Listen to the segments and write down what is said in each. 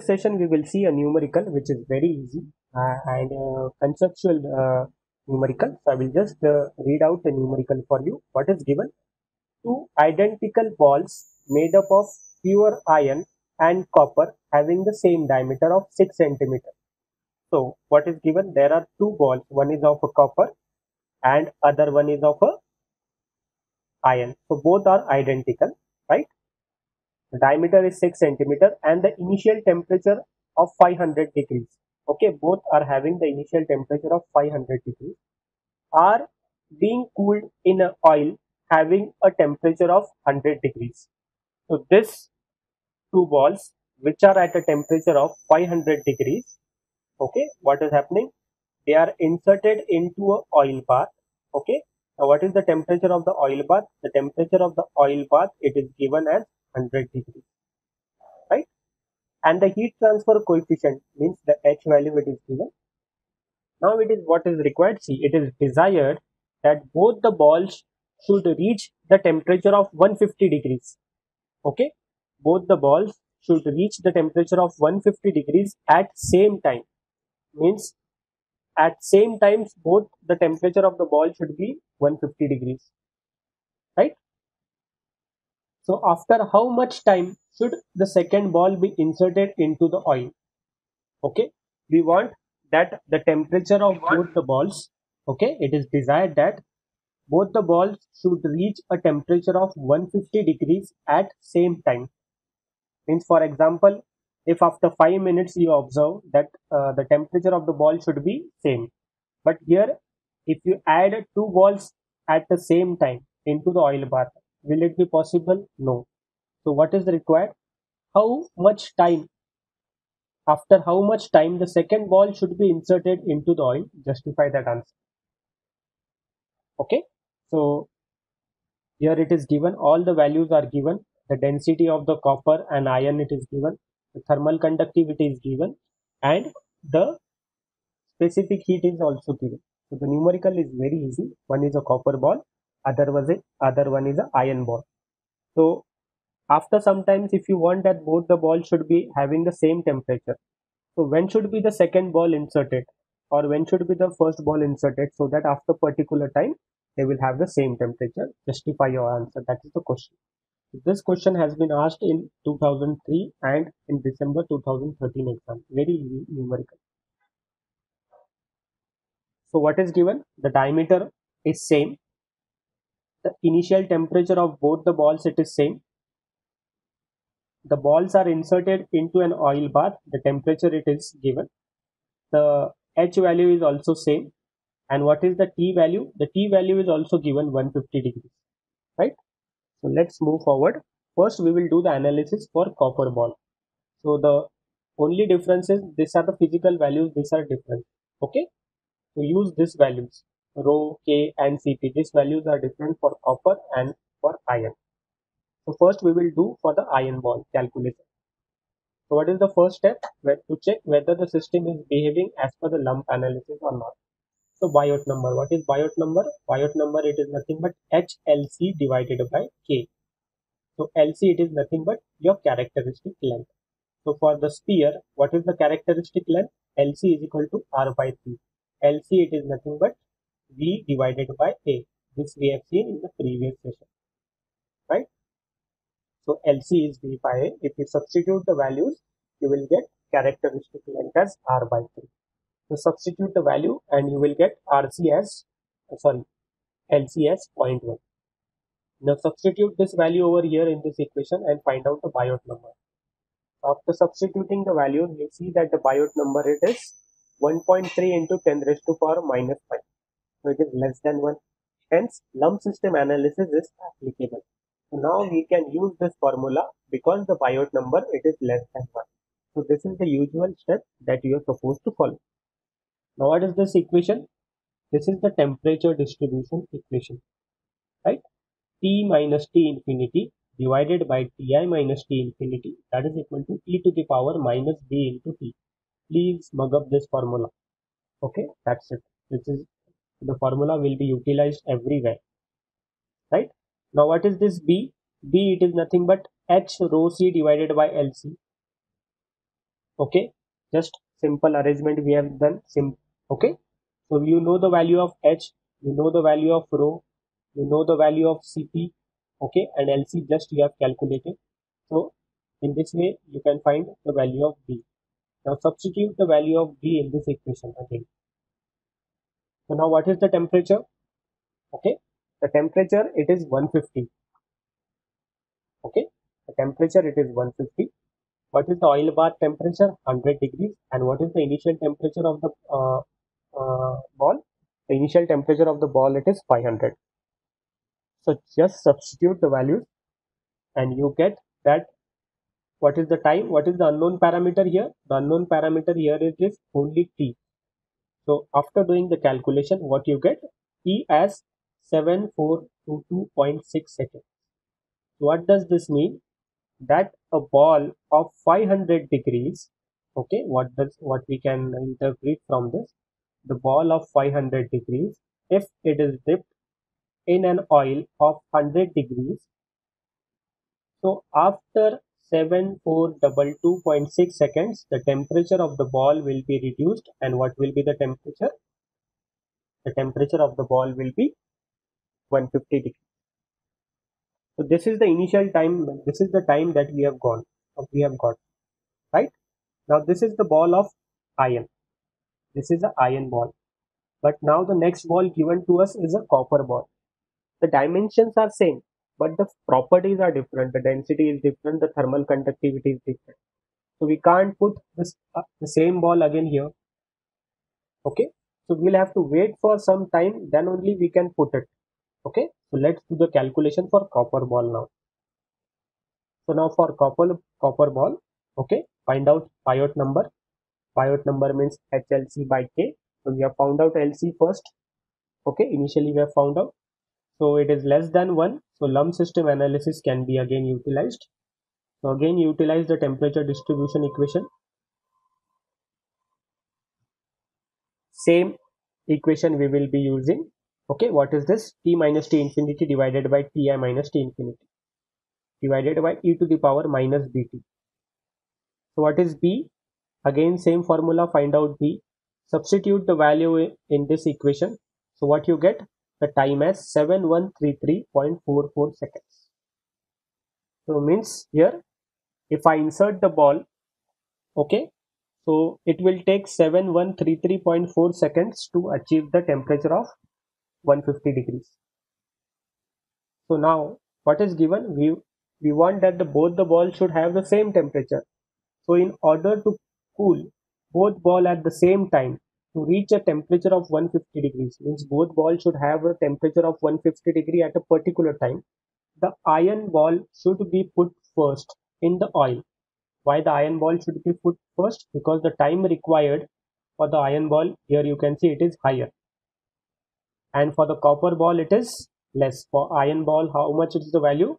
this session we will see a numerical which is very easy and conceptual numerical. So I will just read out the numerical for you. What is given? Two identical balls made up of pure iron and copper having the same diameter of 6 centimeters. So what is given? There are two balls. One is of a copper and other one is of a iron. So both are identical, right? The diameter is 6 centimeter and the initial temperature of 500 degrees. Okay, both are having the initial temperature of 500 degrees, are being cooled in a oil having a temperature of 100 degrees. So this two balls which are at a temperature of 500 degrees, okay, what is happening? They are inserted into a oil bath. Okay, now what is the temperature of the oil bath? The temperature of the oil bath, it is given as 100 degrees, right? And the heat transfer coefficient means the H value it is given. Now it is what is required. See, it is desired that both the balls should reach the temperature of 150 degrees. Okay, both the balls should reach the temperature of 150 degrees at same time. Means at same times both the temperature of the ball should be 150 degrees, right? So after how much time should the second ball be inserted into the oil? Okay, we want that the temperature of both the balls, okay, it is desired that both the balls should reach a temperature of 150 degrees at same time. Means for example, if after 5 minutes you observe that the temperature of the ball should be same, but here if you add two balls at the same time into the oil bath, will it be possible? No. So what is required? How much time, after how much time the second ball should be inserted into the oil? Justify that answer. Okay, so here it is given, all the values are given. The density of the copper and iron it is given, the thermal conductivity is given, and the specific heat is also given. So the numerical is very easy. One is a copper ball, other one is a iron ball. So after sometimes if you want that both the balls should be having the same temperature, so when should be the second ball inserted or when should be the first ball inserted, so that after particular time they will have the same temperature? Justify your answer. That is the question. This question has been asked in 2003 and in December 2013 exam. Very easy numerical. So what is given? The diameter is same. The initial temperature of both the balls it is same. The balls are inserted into an oil bath. The temperature it is given. The H value is also same. And what is the T value? The T value is also given 150 degrees. Right? So let's move forward. First we will do the analysis for copper ball. So the only difference is these are the physical values, these are different. Okay, so use these values rho, K and Cp. These values are different for copper and for iron. So first we will do for the iron ball calculation. So what is the first step? To check whether the system is behaving as per the lump analysis or not. So Biot number. What is Biot number? Biot number it is nothing but HLC divided by K. So LC it is nothing but your characteristic length. So for the sphere, what is the characteristic length? LC is equal to R by 3. LC it is nothing but V divided by A. This we have seen in the previous session, right? So LC is V by A. If you substitute the values, you will get characteristic length as R by 3. So substitute the value and you will get LC as 0.1. Now substitute this value over here in this equation and find out the Biot number. After substituting the values, you see that the Biot number it is 1.3 into 10 raised to power minus 5. So it is less than 1. Hence, lump system analysis is applicable. So now we can use this formula because the Biot number it is less than 1. So this is the usual step that you are supposed to follow. Now what is this equation? This is the temperature distribution equation, right? T minus T infinity divided by Ti minus T infinity, that is equal to e to the power minus b into T. Please mug up this formula. Okay, that's it. This is the formula will be utilized everywhere, right? Now what is this B? B it is nothing but H rho C divided by LC. Okay, just simple arrangement we have done. Okay, so you know the value of H, you know the value of rho, you know the value of Cp, okay, and Lc just you have calculated. So in this way you can find the value of B. Now substitute the value of B in this equation again. So now what is the temperature? Okay, the temperature it is 150. Okay, the temperature it is 150. What is the oil bath temperature? 100 degrees. And what is the initial temperature of the ball? The initial temperature of the ball it is 500. So just substitute the values and you get that. What is the time? What is the unknown parameter here? The unknown parameter here is only T. So after doing the calculation, what you get? T as 7422.6 seconds. What does this mean? That a ball of 500 degrees, okay, what we can interpret from this, the ball of 500 degrees, if it is dipped in an oil of 100 degrees, so after 7422.6 seconds the temperature of the ball will be reduced. And what will be the temperature? The temperature of the ball will be 150 degrees. So this is the initial time, this is the time that we have got, right? Now this is the ball of iron. This is an iron ball. But now the next ball given to us is a copper ball. The dimensions are same, but the properties are different. The density is different. The thermal conductivity is different. So we can't put this the same ball again here. Okay. So we'll have to wait for some time. Then only we can put it. Okay. So let's do the calculation for copper ball now. So now for copper ball, okay, find out Piotte number. Piotte number means HLC by K. So we have found out LC first. Okay, initially we have found out. So it is less than 1. So lump system analysis can be again utilized. So again utilize the temperature distribution equation. Same equation we will be using. Okay, what is this? T minus T infinity divided by Ti minus T infinity divided by e to the power minus Bt. So what is B? Again same formula, find out B. Substitute the value in this equation. So what you get? The time as 7133.44 seconds. So means here if I insert the ball, okay, so it will take 7133.4 seconds to achieve the temperature of 150 degrees. So now what is given? We want that both the balls should have the same temperature. So in order to cool both ball at the same time to reach a temperature of 150 degrees, means both balls should have a temperature of 150 degree at a particular time, the iron ball should be put first in the oil. Why the iron ball should be put first? Because the time required for the iron ball, here you can see it is higher, and for the copper ball it is less. For iron ball, how much is the value?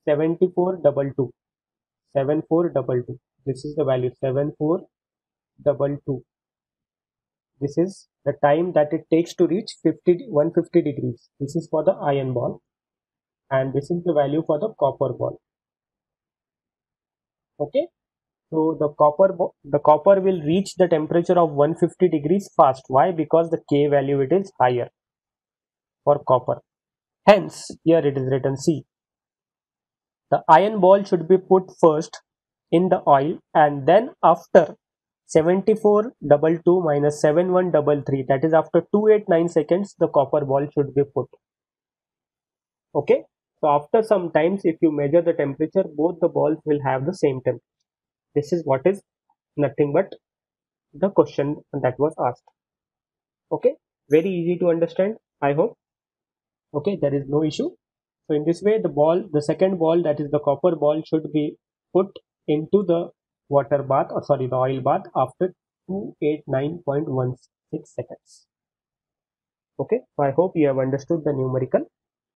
7422. 7422. This is the value 7422. This is the time that it takes to reach 150 degrees. This is for the iron ball, and this is the value for the copper ball. Okay, so the copper will reach the temperature of 150 degrees fast. Why? Because the K value it is higher for copper. Hence here it is written C. The iron ball should be put first in the oil, and then after 7422 minus 7133, that is after 289 seconds, the copper ball should be put. Okay, so after some times if you measure the temperature, both the balls will have the same temperature. This is what is nothing but the question that was asked. Okay, very easy to understand, I hope. Okay, there is no issue. So in this way the second ball, that is the copper ball, should be put into the the oil bath after 289.16 seconds. Okay, so I hope you have understood the numerical.